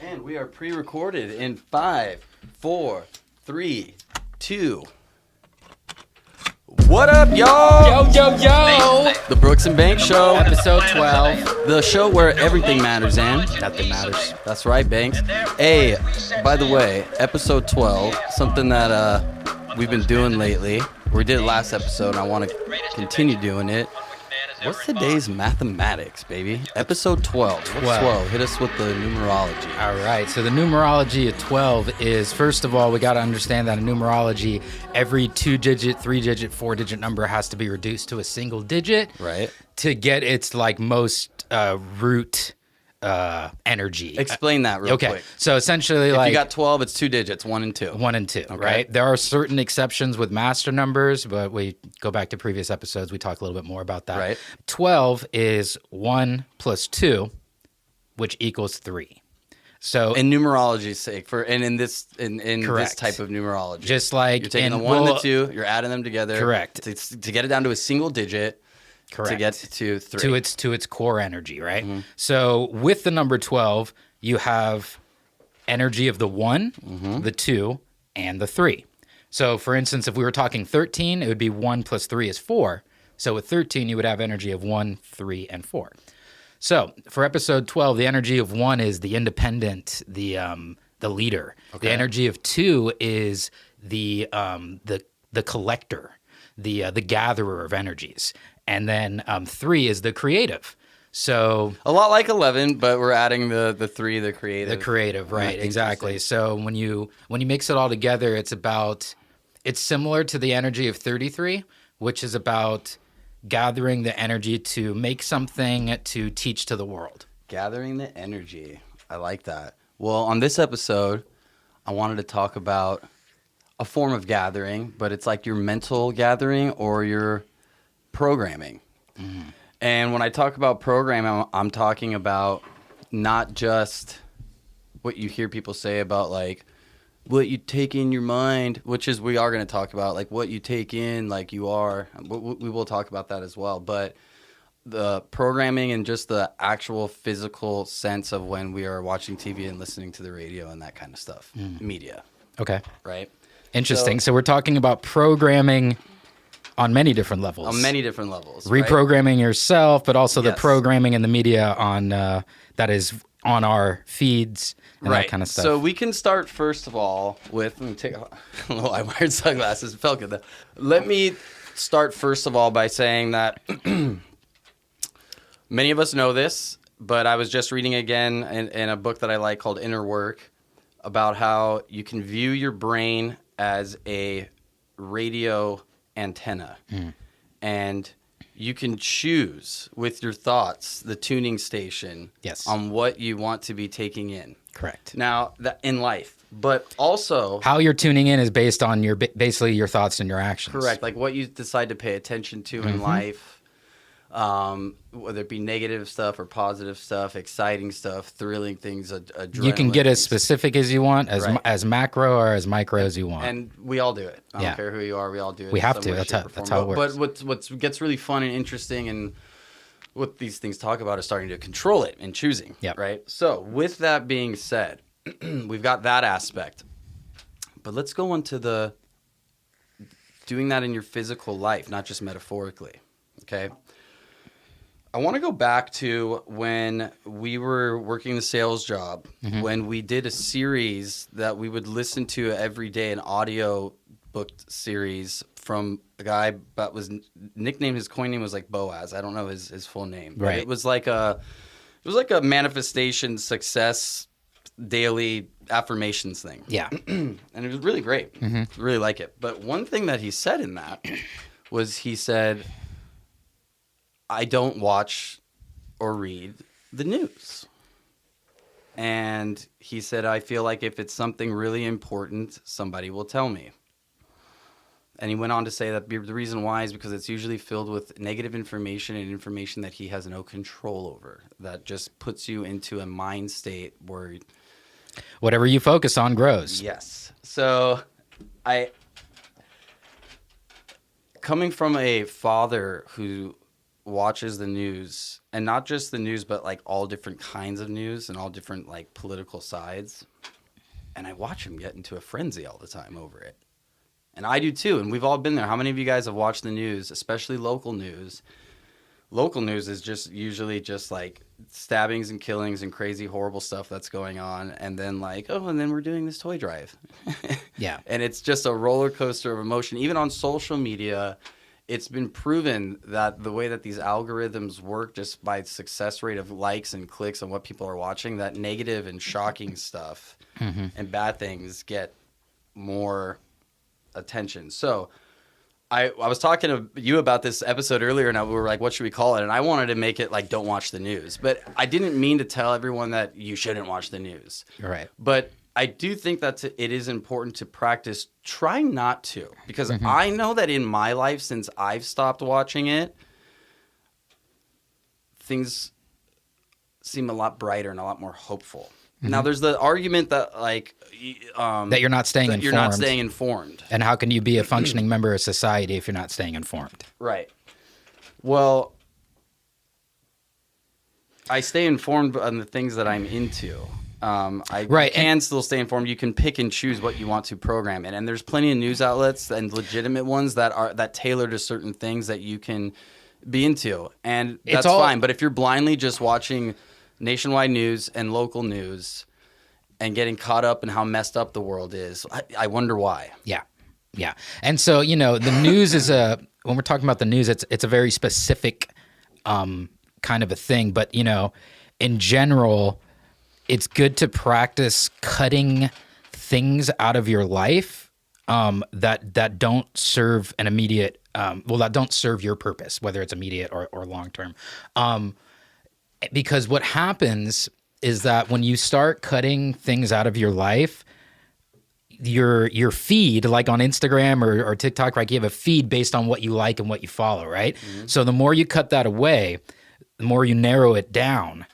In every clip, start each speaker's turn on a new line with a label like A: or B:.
A: And we are pre-recorded in 5, 4, 3, 2. What up, y'all?
B: Yo!
A: The Brooks and Banks Show.
B: Episode 12.
A: The show where everything matters, and
B: Nothing matters.
A: that's right, Banks. Hey, by the way, episode 12, something that we've been doing lately. We did it last episode, and I want to continue doing it. What's today's mathematics, baby? Episode 12. What's 12? Hit us with the numerology.
B: All right, so the numerology of 12 is, first of all, we got to understand that in numerology, every 2-digit, 3-digit, 4-digit number has to be reduced to a single digit.
A: Right.
B: To get its most root energy.
A: Explain that real quick.
B: Okay, so essentially,
A: If you got 12, it's 2 digits, 1 and 2.
B: 1 and 2, right? There are certain exceptions with master numbers, but we go back to previous episodes. We talk a little bit more about that.
A: Right.
B: 12 is 1 plus 2, which equals 3. So
A: In numerology's sake, in this this
B: Correct.
A: type of numerology,
B: just like
A: you're taking the 1 and the 2, you're adding them together.
B: Correct.
A: To get it down to a single digit.
B: correct.
A: To get to 3.
B: to its core energy, right? So with the number 12, you have energy of the 1, the 2, and the 3. So for instance, if we were talking 13, it would be 1 plus 3 is 4. So with 13, you would have energy of 1, 3, and 4. So for episode 12, the energy of 1 is the independent, the leader.
A: Okay.
B: The energy of 2 is the collector, the gatherer of energies. And then 3 is the creative. So
A: A lot like 11, but we're adding the 3, the creative.
B: the creative, right?
A: Yeah,
B: Exactly. So when you mix it all together, it's similar to the energy of 33, which is about gathering the energy to make something to teach to the world.
A: Gathering the energy. I like that. Well, on this episode, I wanted to talk about a form of gathering, but it's like your mental gathering or your programming. And when I talk about programming, I'm talking about not just what you hear people say about like what you take in your mind, which is we are going to talk about like what you take in, like you are. We will talk about that as well. But the programming and just the actual physical sense of when we are watching TV and listening to the radio and that kind of stuff, media,
B: Okay.
A: right?
B: Interesting. So we're talking about programming on many different levels.
A: On many different levels. Right?
B: Reprogramming yourself, but also the
A: Yes.
B: programming in the media on that is on our feeds and that kind of stuff.
A: So we can start first of all with, let me take a little eye wired sunglasses. It felt good though. Let me start first of all by saying that many of us know this, but I was just reading again in a book that I like called Inner Work about how you can view your brain as a radio antenna. And you can choose with your thoughts the tuning station
B: Yes.
A: on what you want to be taking in.
B: Correct.
A: Now, that in life, but also
B: How you're tuning in is based on basically your thoughts and your actions.
A: correct, like what you decide to pay attention to in life, whether it be negative stuff or positive stuff, exciting stuff, thrilling things, adrenaline.
B: You can get as
A: things.
B: specific as you want, as
A: Right.
B: as macro or as micro as you want.
A: And we all do it. I
B: Yeah.
A: don't care who you are. We all do it.
B: We
A: in
B: have
A: some
B: to.
A: way,
B: That's
A: shape,
B: how-
A: or
B: that's
A: form.
B: how it
A: But
B: works.
A: what gets really fun and interesting and what these things talk about is starting to control it and choosing.
B: Yep.
A: Right. So with that being said, we've got that aspect. But let's go into the doing that in your physical life, not just metaphorically. Okay. I want to go back to when we were working the sales job, when we did a series that we would listen to every day, an audio booked series from a guy that was nicknamed, his coin name was like Boaz. I don't know his full name. But
B: Right.
A: it was like a manifestation success daily affirmations thing.
B: Yeah.
A: And it was really great. Really like it. But one thing that he said in that was he said, I don't watch or read the news. And he said, I feel like if it's something really important, somebody will tell me. And he went on to say that the reason why is because it's usually filled with negative information and information that he has no control over. That just puts you into a mind state where
B: Whatever you focus on grows.
A: yes. So coming from a father who watches the news, and not just the news, but like all different kinds of news and all different like political sides. And I watch him get into a frenzy all the time over it. And I do too. And we've all been there. How many of you guys have watched the news, especially local news? Local news is just usually just like stabbings and killings and crazy, horrible stuff that's going on. And then like, oh, and then we're doing this toy drive.
B: Yeah.
A: And it's just a roller coaster of emotion. Even on social media, it's been proven that the way that these algorithms work, just by success rate of likes and clicks and what people are watching, that negative and shocking stuff and bad things get more attention. So I was talking to you about this episode earlier, and we were like, what should we call it? And I wanted to make it like, don't watch the news. But I didn't mean to tell everyone that you shouldn't watch the news.
B: Right.
A: But I do think that it is important to practice try not to. Because I know that in my life, since I've stopped watching it, things seem a lot brighter and a lot more hopeful. Now, there's the argument that like
B: that you're not staying informed.
A: You're not staying informed.
B: And how can you be a functioning member of society if you're not staying informed?
A: Right. Well, I stay informed on the things that I'm into. I can still stay informed. You can pick and choose what you want to program in, and there's plenty of news outlets and legitimate ones that tailor to certain things that you can be into, and that's fine. But if you're blindly just watching nationwide news and local news and getting caught up in how messed up the world is, I wonder why.
B: Yeah. Yeah. And so, the news is when we're talking about the news, it's a very specific kind of a thing. But, in general, it's good to practice cutting things out of your life that don't serve an immediate, that don't serve your purpose, whether it's immediate or long term. Because what happens is that when you start cutting things out of your life, your feed, like on Instagram or TikTok, right? You have a feed based on what you like and what you follow, right? Mm-hmm. So the more you cut that away, the more you narrow it down,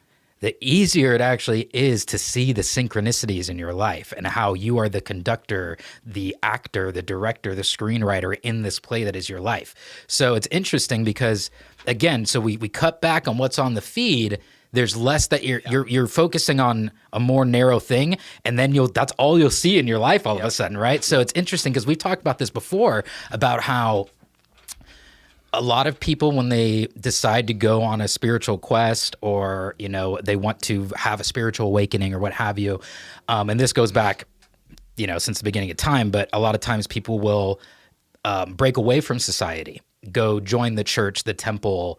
B: the easier it actually is to see the synchronicities in your life and how you are the conductor, the actor, the director, the screenwriter in this play that is your life. So it's interesting because, again, so we cut back on what's on the feed. There's less that you're focusing on a more narrow thing, and then that's all you'll see in your life all of a sudden, right? So it's interesting because we've talked about this before about how a lot of people, when they decide to go on a spiritual quest or, they want to have a spiritual awakening or what have you, and this goes back, since the beginning of time, but a lot of times people will break away from society, go join the church, the temple,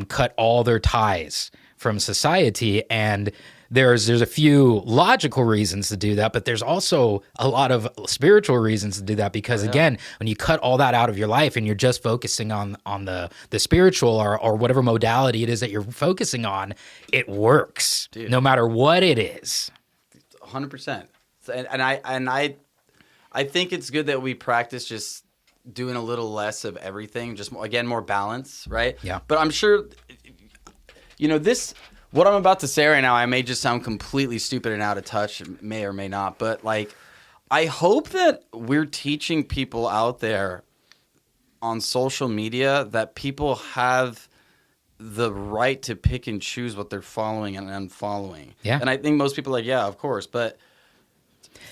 B: cut all their ties from society, and there's a few logical reasons to do that, but there's also a lot of spiritual reasons to do that because, again, when you cut all that out of your life and you're just focusing on the spiritual or whatever modality it is that you're focusing on, it works. Dude. No matter what it is.
A: 100%. And I think it's good that we practice just doing a little less of everything, just more balance, right?
B: Yeah.
A: But I'm sure, what I'm about to say right now, I may just sound completely stupid and out of touch, may or may not, but like, I hope that we're teaching people out there on social media that people have the right to pick and choose what they're following and unfollowing.
B: Yeah.
A: And I think most people are like, yeah, of course, but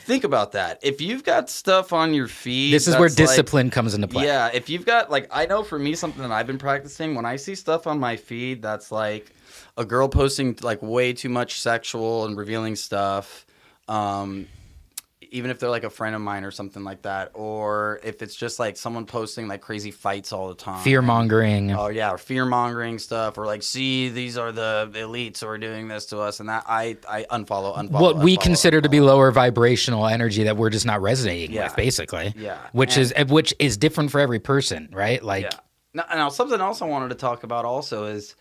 A: think about that. If you've got stuff on your feed,
B: this is where discipline comes into play.
A: Yeah, if you've got, I know for me, something that I've been practicing, when I see stuff on my feed that's like a girl posting way too much sexual and revealing stuff, even if they're like a friend of mine or something like that, or if it's just like someone posting like crazy fights all the time.
B: Fear-mongering.
A: Oh, yeah, or fear-mongering stuff, or like, see, these are the elites who are doing this to us, and that I unfollow.
B: What we consider to be lower vibrational energy that we're just not resonating with, basically.
A: Yeah.
B: Which is different for every person, right? Like,
A: yeah. Now, something else I wanted to talk about also is,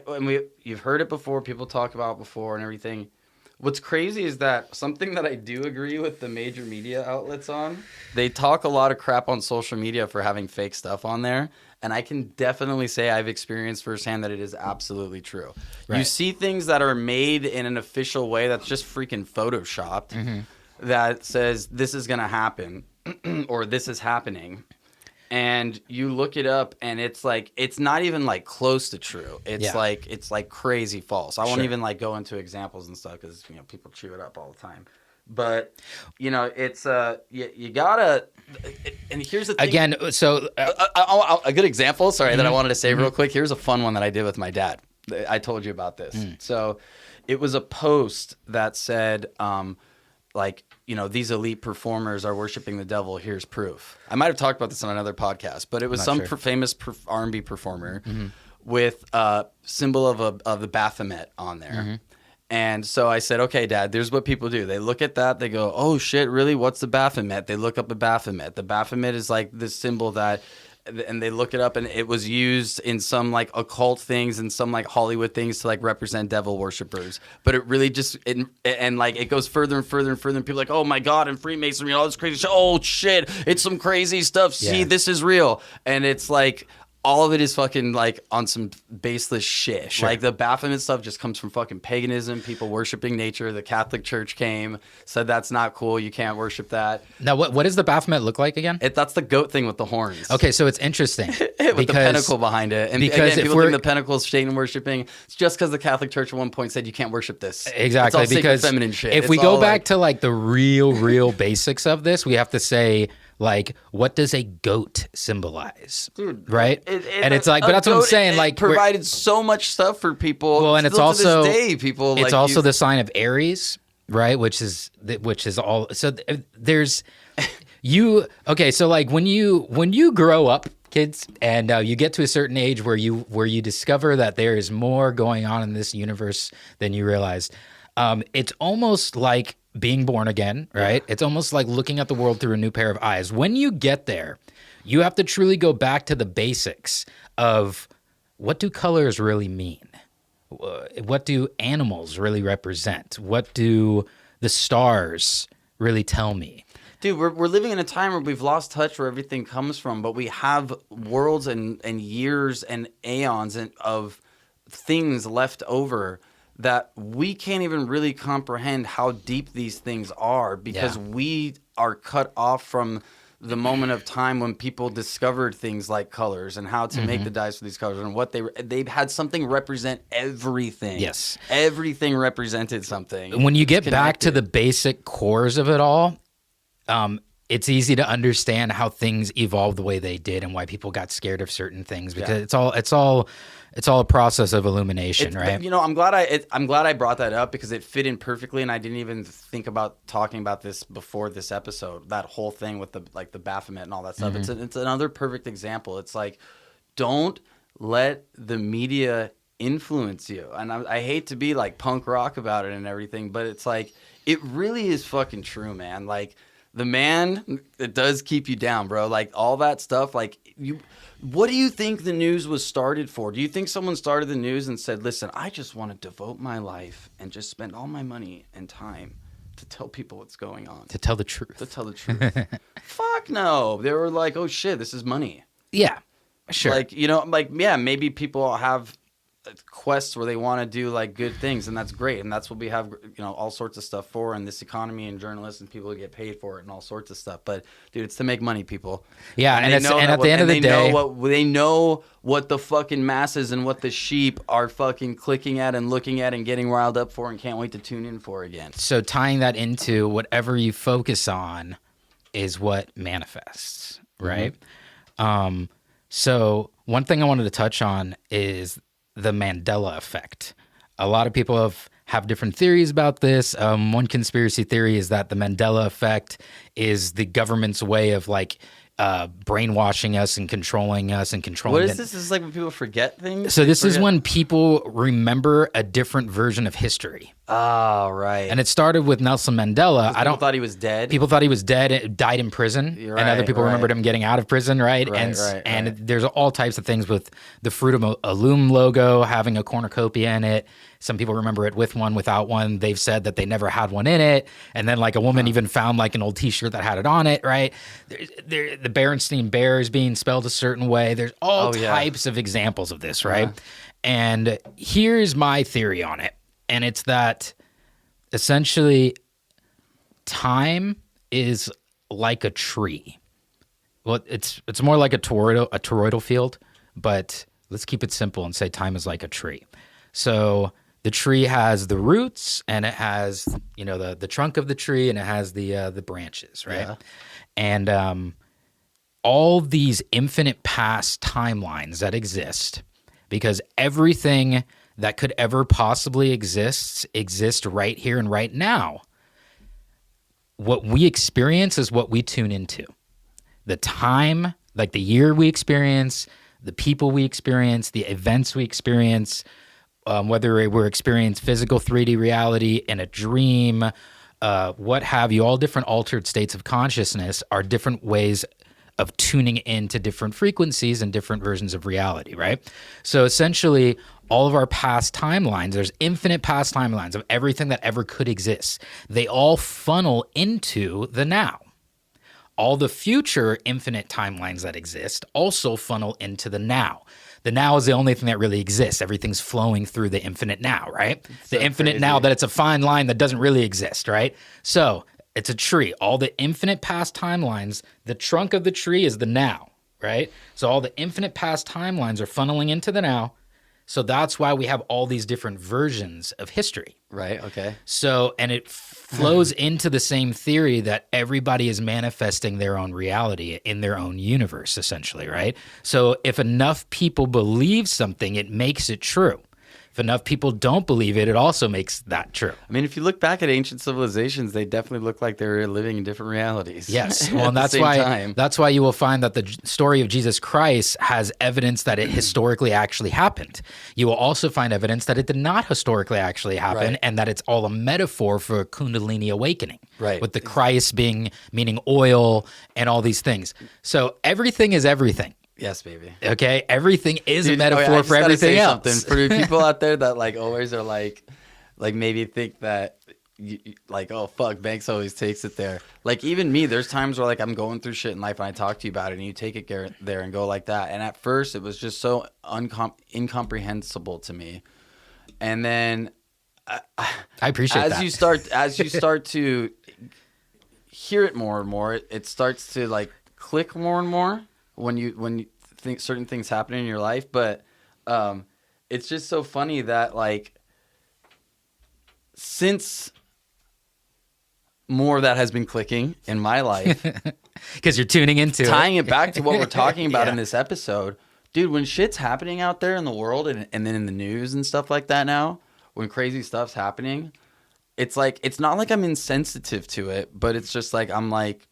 A: and you've heard it before, people talk about it before and everything. What's crazy is that something that I do agree with the major media outlets on, they talk a lot of crap on social media for having fake stuff on there. And I can definitely say I've experienced firsthand that it is absolutely true. Right. You see things that are made in an official way that's just freaking photoshopped that says this is going to happen or this is happening. and you look it up, and it's like it's not even like close to true. It's like crazy false. I won't even like go into examples and stuff because people chew it up all the time. But it's you gotta. And here's the thing.
B: Again, so
A: a good example. Sorry, that I wanted to say real quick. Here's a fun one that I did with my dad. I told you about this. So it was a post that said, these elite performers are worshiping the devil. Here's proof. I might have talked about this on another podcast, but it was famous R&B performer with a symbol of the Baphomet on there. And so I said, okay, Dad, there's what people do. They look at that. They go, oh, shit, really? What's the Baphomet? They look up the Baphomet. The Baphomet is like this symbol that, and they look it up, and it was used in some like occult things and some like Hollywood things to like represent devil worshippers. But it really just, and like it goes further and further and further. And people are like, oh my God, and Freemasonry and all this crazy shit. Oh shit, it's some crazy stuff. See, this is real. And it's like, all of it is fucking like on some baseless shit. Sure. Like the Baphomet stuff just comes from fucking paganism, people worshiping nature. The Catholic Church came, said that's not cool. You can't worship that.
B: Now, what does the Baphomet look like again?
A: That's the goat thing with the horns.
B: Okay, so it's interesting.
A: With the pentacle behind it. And
B: because
A: again, people think the pentacle is Satan worshiping. It's just because the Catholic Church at one point said you can't worship this.
B: Exactly.
A: It's all
B: because
A: sacred feminine shit.
B: If we go back to like the real basics of this, we have to say, like, what does a goat symbolize?
A: Dude,
B: right? And it's like, but that's what I'm saying. Like,
A: provided so much stuff for people.
B: Well, and it's also
A: to this day, people.
B: It's also the sign of Aries, right? Which is all. So there's you. Okay, so like when you grow up, kids, and you get to a certain age where you discover that there is more going on in this universe than you realized. It's almost like being born again, right? It's almost like looking at the world through a new pair of eyes. When you get there, you have to truly go back to the basics of what do colors really mean? What do animals really represent? What do the stars really tell me?
A: Dude, we're living in a time where we've lost touch where everything comes from, but we have worlds and years and aeons of things left over that we can't even really comprehend how deep these things are because we are cut off from the moment of time when people discovered things like colors and how to make the dyes for these colors and what they had something represent everything.
B: Yes.
A: Everything represented something.
B: When you get back to the basic cores of it all, it's easy to understand how things evolved the way they did and why people got scared of certain things because it's all a process of illumination, right?
A: I'm glad I brought that up because it fit in perfectly, and I didn't even think about talking about this before this episode. That whole thing with the Baphomet and all that stuff. It's another perfect example. It's like, don't let the media influence you. And I hate to be like punk rock about it and everything, but it's like it really is fucking true, man. Like the man, it does keep you down, bro. Like all that stuff, like you. What do you think the news was started for? Do you think someone started the news and said, listen, I just want to devote my life and just spend all my money and time to tell people what's going on?
B: To tell the truth.
A: To tell the truth. Fuck no. They were like, oh shit, this is money.
B: Yeah, sure.
A: Like, maybe people have quests where they want to do like good things, and that's great, and that's what we have all sorts of stuff for in this economy, and journalists and people who get paid for it and all sorts of stuff. But dude, it's to make money, people.
B: Yeah, and at the end of the day,
A: they know what the fucking masses and what the sheep are fucking clicking at and looking at and getting riled up for and can't wait to tune in for again.
B: So tying that into whatever you focus on is what manifests, right? So one thing I wanted to touch on is the Mandela effect. A lot of people have different theories about this. One conspiracy theory is that the Mandela effect is the government's way of like brainwashing us and controlling us and controlling.
A: What is this? This is like when people forget things?
B: So this is when people remember a different version of history.
A: Oh, right.
B: And it started with Nelson Mandela.
A: People thought he was dead.
B: People thought he was dead, died in prison, and other people remembered him getting out of prison, right? And there's all types of things with the Fruit of a Loom logo having a cornucopia in it. Some people remember it with one, without one. They've said that they never had one in it. And then like a woman even found like an old T-shirt that had it on it, right? The Berenstain Bears being spelled a certain way. There's all types of examples of this, right? And here's my theory on it. And it's that essentially time is like a tree. Well, it's more like a toroidal field, but let's keep it simple and say time is like a tree. So the tree has the roots, and it has the trunk of the tree, and it has the branches, right?
A: Yeah.
B: And all these infinite past timelines that exist, because everything that could ever possibly exist right here and right now. What we experience is what we tune into. The time, like the year we experience, the people we experience, the events we experience, whether we're experiencing physical 3D reality in a dream, what have you, all different altered states of consciousness are different ways of tuning into different frequencies and different versions of reality, right? So essentially, all of our past timelines, there's infinite past timelines of everything that ever could exist. They all funnel into the now. All the future infinite timelines that exist also funnel into the now. The now is the only thing that really exists. Everything's flowing through the infinite now, right? The infinite now, that it's a fine line that doesn't really exist, right? So it's a tree. All the infinite past timelines, the trunk of the tree is the now, right? So all the infinite past timelines are funneling into the now. So that's why we have all these different versions of history.
A: Right. Okay.
B: So, and it flows into the same theory that everybody is manifesting their own reality in their own universe, essentially, right? So if enough people believe something, it makes it true. If enough people don't believe it, it also makes that true.
A: I mean, if you look back at ancient civilizations, they definitely look like they were living in different realities.
B: Yes. Well, and that's why you will find that the story of Jesus Christ has evidence that it historically actually happened. You will also find evidence that it did not historically actually happen,
A: Right.
B: and that it's all a metaphor for a Kundalini awakening.
A: Right.
B: With the Christ meaning oil and all these things. So everything is everything.
A: Yes, baby.
B: Okay, everything is a
A: I
B: metaphor
A: just
B: for
A: gotta
B: everything
A: say
B: else.
A: something. For the people out there that like always are like maybe think that like, oh fuck, Banks always takes it there. Like even me, there's times where like I'm going through shit in life and I talk to you about it and you take it there and go like that. And at first it was just so incomprehensible to me. And then
B: I appreciate that.
A: As you start to hear it more and more, it starts to like click more and more when you think certain things happen in your life. But it's just so funny that like since more of that has been clicking in my life,
B: Because you're tuning into
A: tying it back to what we're talking about
B: Yeah.
A: in this episode, dude, when shit's happening out there in the world and then in the news and stuff like that now, when crazy stuff's happening, it's like, it's not like I'm insensitive to it, but it's just like, I'm like,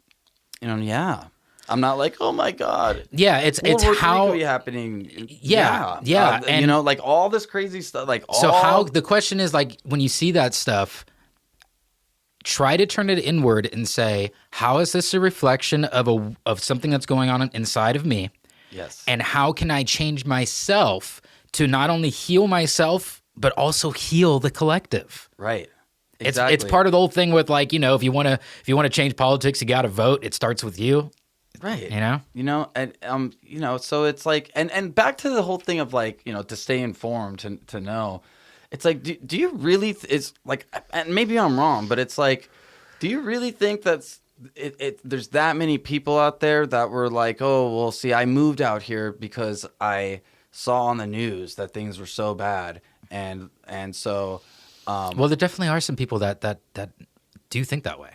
A: yeah. I'm not like, oh my God.
B: Yeah, it's
A: World War III
B: how
A: could be happening.
B: Yeah.
A: And like all this crazy stuff, like all.
B: So how the question is like when you see that stuff, try to turn it inward and say, how is this a reflection of something that's going on inside of me?
A: Yes.
B: And how can I change myself to not only heal myself but also heal the collective?
A: Right. Exactly.
B: It's part of the whole thing with like, if you want to change politics, you got to vote. It starts with you.
A: Right.
B: And
A: so it's like, and back to the whole thing of like, to stay informed, to know, it's like, do you really, it's like, and maybe I'm wrong, but it's like, do you really think there's that many people out there that were like, oh, well, see, I moved out here because I saw on the news that things were so bad. And so,
B: well, there definitely are some people that do think that way.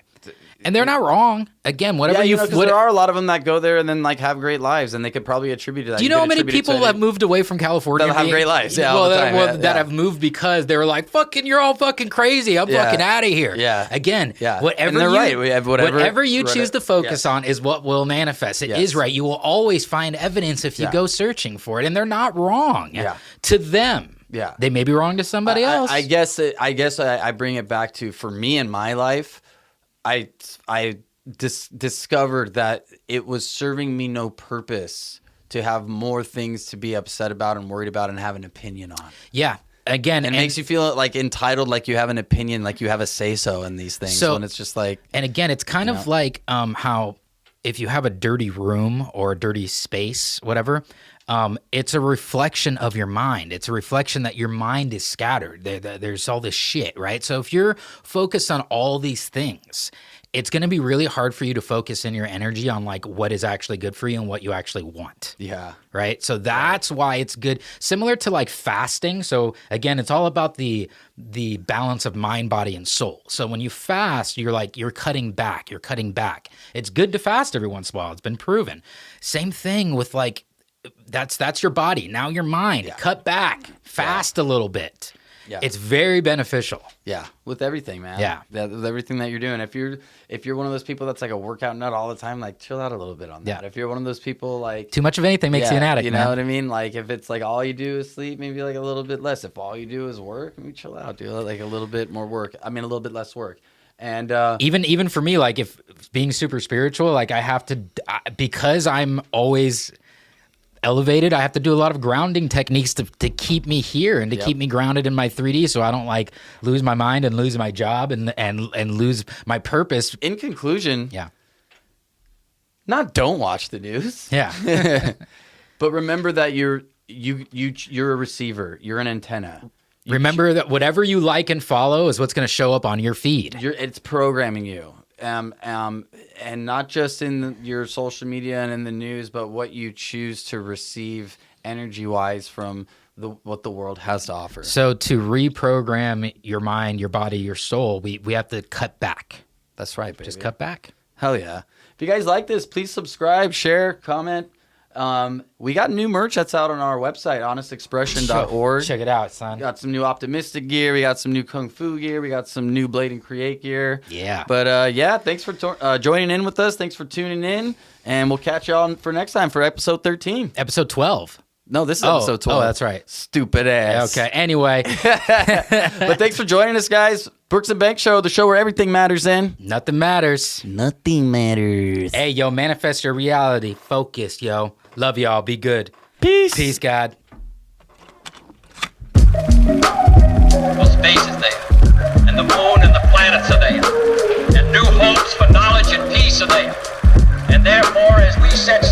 B: And they're not wrong. Again, whatever
A: there are a lot of them that go there and then like have great lives, and they could probably attribute to that.
B: Do you know how many people have moved away from California?
A: That have great lives, yeah, all the time,
B: that have moved because they were like, "Fucking, you're all fucking crazy. I'm fucking out of here."
A: Yeah.
B: Again,
A: yeah.
B: whatever
A: and they're
B: you,
A: right. We have
B: whatever you choose to focus on is what will manifest. It is
A: Yes.
B: right. You will always find evidence if you go searching for it, and they're not wrong.
A: Yeah.
B: To them.
A: Yeah.
B: They may be wrong to somebody else.
A: I guess I bring it back to, for me in my life, I discovered that it was serving me no purpose to have more things to be upset about and worried about and have an opinion on.
B: Yeah. Again,
A: It makes you feel like entitled, like you have an opinion, like you have a say-so in these things.
B: So-
A: when it's just like,
B: And again, it's kind of like how if you have a dirty room or a dirty space, whatever, it's a reflection of your mind. It's a reflection that your mind is scattered. There's all this shit, right? So if you're focused on all these things, it's going to be really hard for you to focus in your energy on like what is actually good for you and what you actually want.
A: Yeah.
B: Right. So that's why it's good. Similar to like fasting. So again, it's all about the balance of mind, body, and soul. So when you fast, you're cutting back. You're cutting back. It's good to fast every once in a while. It's been proven. Same thing with like that's your body. Now your mind.
A: Yeah.
B: Cut back. Fast a little bit.
A: Yeah.
B: It's very beneficial.
A: Yeah, with everything, man.
B: Yeah.
A: With everything that you're doing. If you're one of those people that's like a workout nut all the time, like chill out a little bit on that.
B: Yeah.
A: If you're one of those people like
B: Too much of anything makes you an addict,
A: you
B: man.
A: know what I mean? Like if it's like all you do is sleep, maybe like a little bit less. If all you do is work, maybe chill out, do like a little bit more work. I mean, a little bit less work. And
B: even for me, like if being super spiritual, like I have to, because I'm always elevated, I have to do a lot of grounding techniques to keep me here and to keep me grounded in my 3D, so I don't like lose my mind and lose my job and lose my purpose.
A: in conclusion,
B: Yeah.
A: don't watch the news.
B: Yeah.
A: But remember that you're a receiver. You're an antenna.
B: Remember that whatever you like and follow is what's going to show up on your feed.
A: It's programming you. And not just in your social media and in the news, but what you choose to receive energy-wise from what the world has to offer.
B: So to reprogram your mind, your body, your soul, we have to cut back.
A: That's right, baby.
B: Just cut back.
A: Hell yeah. If you guys like this, please subscribe, share, comment. We got new merch that's out on our website, honestexpression.org.
B: Check it out, son.
A: We got some new OptiMystic gear. We got some new Kung Fu gear. We got some new Blade and Create gear.
B: Yeah.
A: But thanks for joining in with us. Thanks for tuning in. And we'll catch y'all for next time for episode 13.
B: Episode 12.
A: No, this is episode 12.
B: Oh, that's right.
A: Stupid ass.
B: Okay. Anyway,
A: But thanks for joining us, guys. Brooks and Banks Show, the show where everything matters in.
B: nothing matters.
A: Nothing matters.
B: Hey, yo, manifest your reality. Focus, yo. Love y'all. Be good.
A: Peace.
B: Peace, God.
C: Well, space is there, and the moon and the planets are there, and new hopes for knowledge and peace are there. And therefore, as we set